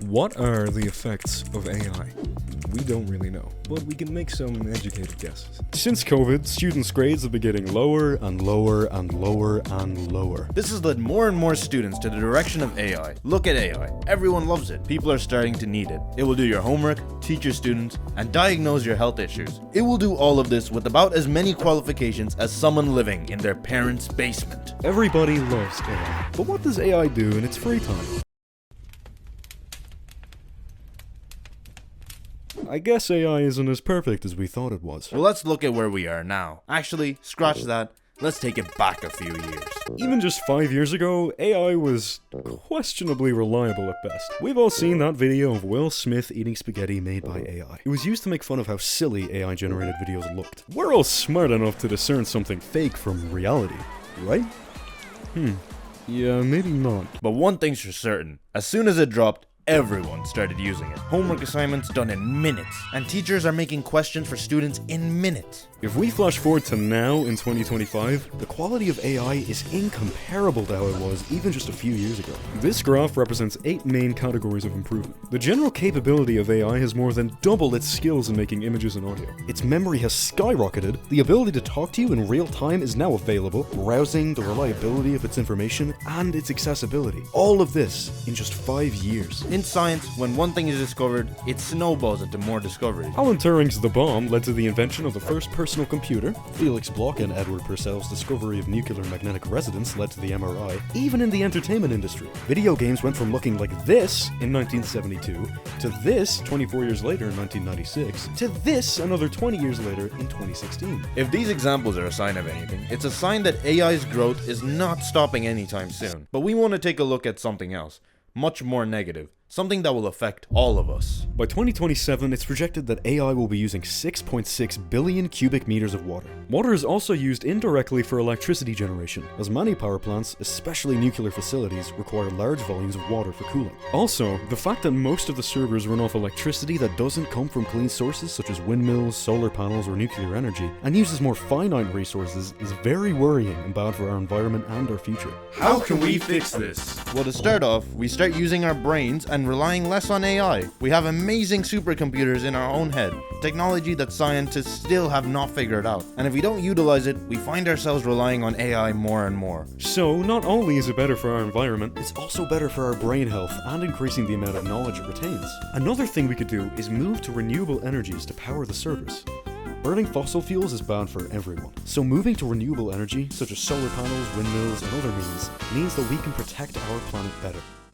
What are the effects of AI? We don't really know, but we can make some educated guesses. Since COVID, students' grades have been getting lower and lower and lower and lower. This has led more and more students to the direction of AI. Look at AI. Everyone loves it. People are starting to need it. It will do your homework, teach your students, and diagnose your health issues. It will do all of this with about as many qualifications as someone living in their parents' basement. Everybody loves AI, but what does AI do in its free time? I guess AI isn't as perfect as we thought it was. Well, let's look at where we are now. Actually, scratch that. Let's take it back a few years. Even just 5 years ago, AI was questionably reliable at best. We've all seen that video of Will Smith eating spaghetti made by AI. It was used to make fun of how silly AI-generated videos looked. We're all smart enough to discern something fake from reality, right? Yeah, maybe not. But one thing's for certain. As soon as it dropped, everyone started using it. Homework assignments done in minutes, and teachers are making questions for students in minutes. If we flash forward to now in 2025, the quality of AI is incomparable to how it was even just a few years ago. This graph represents 8 main categories of improvement. The general capability of AI has more than doubled its skills in making images and audio. Its memory has skyrocketed, the ability to talk to you in real time is now available, browsing, the reliability of its information, and its accessibility. All of this in just 5 years. In science, when one thing is discovered, it snowballs into more discoveries. Alan Turing's The Bomb led to the invention of the first personal computer. Felix Bloch and Edward Purcell's discovery of nuclear magnetic resonance led to the MRI. Even in the entertainment industry, video games went from looking like this in 1972 to this 24 years later in 1996 to this another 20 years later in 2016. If these examples are a sign of anything, it's a sign that AI's growth is not stopping anytime soon. But we want to take a look at something else, much more negative. Something that will affect all of us. By 2027, it's projected that AI will be using 6.6 billion cubic meters of water. Water is also used indirectly for electricity generation, as many power plants, especially nuclear facilities, require large volumes of water for cooling. Also, the fact that most of the servers run off electricity that doesn't come from clean sources such as windmills, solar panels, or nuclear energy, and uses more finite resources is very worrying and bad for our environment and our future. How can we fix this? Well, to start off, we start using our brains and relying less on AI. We have amazing supercomputers in our own head, technology that scientists still have not figured out. And if we don't utilize it, we find ourselves relying on AI more and more. So, not only is it better for our environment, it's also better for our brain health and increasing the amount of knowledge it retains. Another thing we could do is move to renewable energies to power the servers. Burning fossil fuels is bad for everyone, so moving to renewable energy, such as solar panels, windmills, and other means that we can protect our planet better.